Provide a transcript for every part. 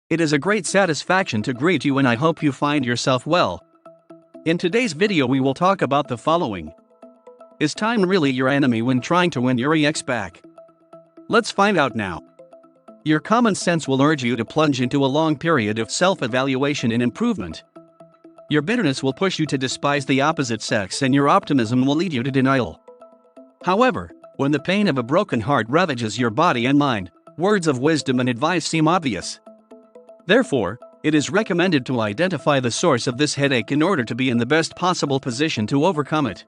It is a great satisfaction to greet you and I hope you find yourself well. In today's video we will talk about the following. Is time really your enemy when trying to win your ex back? Let's find out now. Your common sense will urge you to plunge into a long period of self-evaluation and improvement. Your bitterness will push you to despise the opposite sex and your optimism will lead you to denial. However, when the pain of a broken heart ravages your body and mind, words of wisdom and advice seem obvious. Therefore, it is recommended to identify the source of this headache in order to be in the best possible position to overcome it.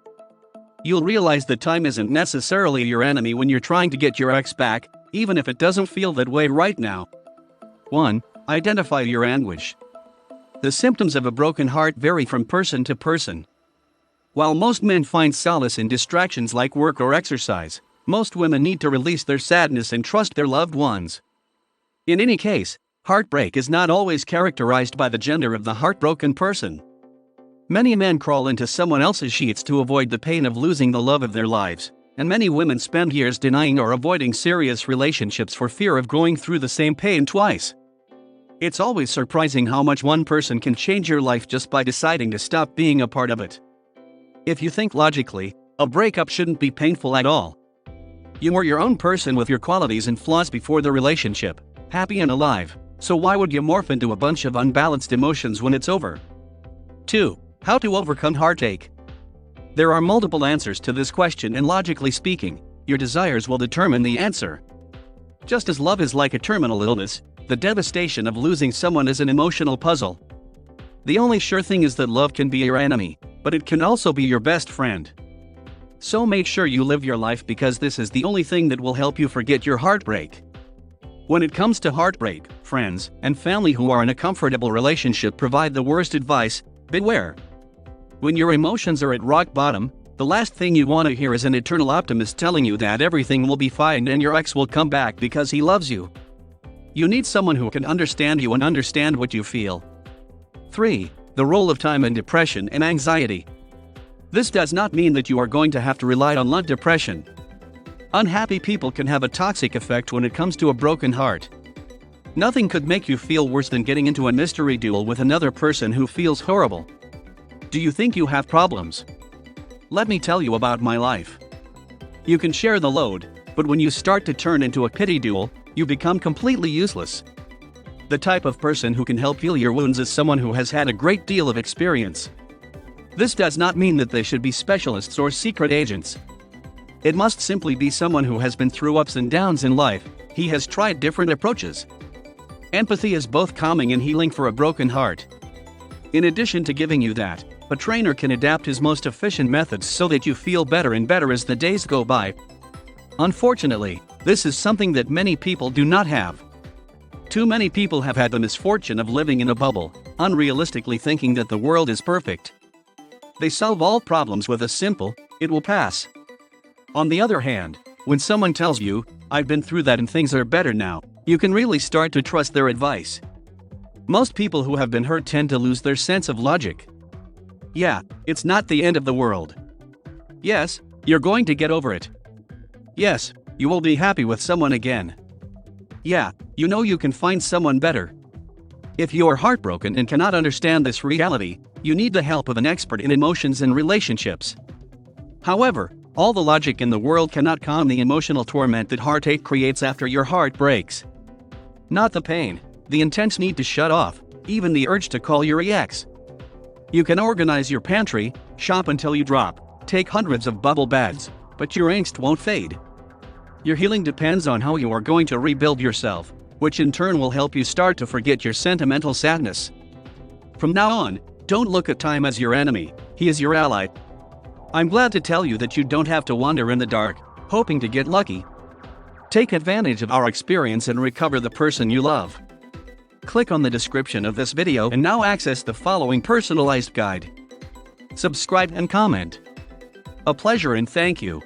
You'll realize that time isn't necessarily your enemy when you're trying to get your ex back, even if it doesn't feel that way right now. 1. Identify your anguish. The symptoms of a broken heart vary from person to person. While most men find solace in distractions like work or exercise, most women need to release their sadness and trust their loved ones. In any case, heartbreak is not always characterized by the gender of the heartbroken person. Many men crawl into someone else's sheets to avoid the pain of losing the love of their lives, and many women spend years denying or avoiding serious relationships for fear of going through the same pain twice. It's always surprising how much one person can change your life just by deciding to stop being a part of it. If you think logically, a breakup shouldn't be painful at all. You were your own person with your qualities and flaws before the relationship, happy and alive. So why would you morph into a bunch of unbalanced emotions when it's over? 2. How to overcome heartache. There are multiple answers to this question and logically speaking, your desires will determine the answer. Just as love is like a terminal illness, the devastation of losing someone is an emotional puzzle. The only sure thing is that love can be your enemy, but it can also be your best friend. So make sure you live your life because this is the only thing that will help you forget your heartbreak. When it comes to heartbreak, friends and family who are in a comfortable relationship provide the worst advice: beware. When your emotions are at rock bottom, the last thing you want to hear is an eternal optimist telling you that everything will be fine and your ex will come back because he loves you. You need someone who can understand you and understand what you feel. 3. The role of time in depression and anxiety. This does not mean that you are going to have to rely on depression. Unhappy people can have a toxic effect when it comes to a broken heart. Nothing could make you feel worse than getting into a mystery duel with another person who feels horrible. Do you think you have problems? Let me tell you about my life. You can share the load, but when you start to turn into a pity duel, you become completely useless. The type of person who can help heal your wounds is someone who has had a great deal of experience. This does not mean that they should be specialists or secret agents. It must simply be someone who has been through ups and downs in life. He has tried different approaches. Empathy is both calming and healing for a broken heart. In addition to giving you that, a trainer can adapt his most efficient methods so that you feel better and better as the days go by. Unfortunately, this is something that many people do not have. Too many people have had the misfortune of living in a bubble, unrealistically thinking that the world is perfect. They solve all problems with a simple, "it will pass." On the other hand, when someone tells you, "I've been through that and things are better now," you can really start to trust their advice. Most people who have been hurt tend to lose their sense of logic. Yeah, it's not the end of the world. Yes, you're going to get over it. Yes, you will be happy with someone again. Yeah, you know you can find someone better. If you are heartbroken and cannot understand this reality, you need the help of an expert in emotions and relationships. However, all the logic in the world cannot calm the emotional torment that heartache creates after your heart breaks. Not the pain, the intense need to shut off, even the urge to call your ex. You can organize your pantry, shop until you drop, take hundreds of bubble baths, but your angst won't fade. Your healing depends on how you are going to rebuild yourself, which in turn will help you start to forget your sentimental sadness. From now on, don't look at time as your enemy, he is your ally. I'm glad to tell you that you don't have to wander in the dark, hoping to get lucky. Take advantage of our experience and recover the person you love. Click on the description of this video and now access the following personalized guide. Subscribe and comment. A pleasure and thank you.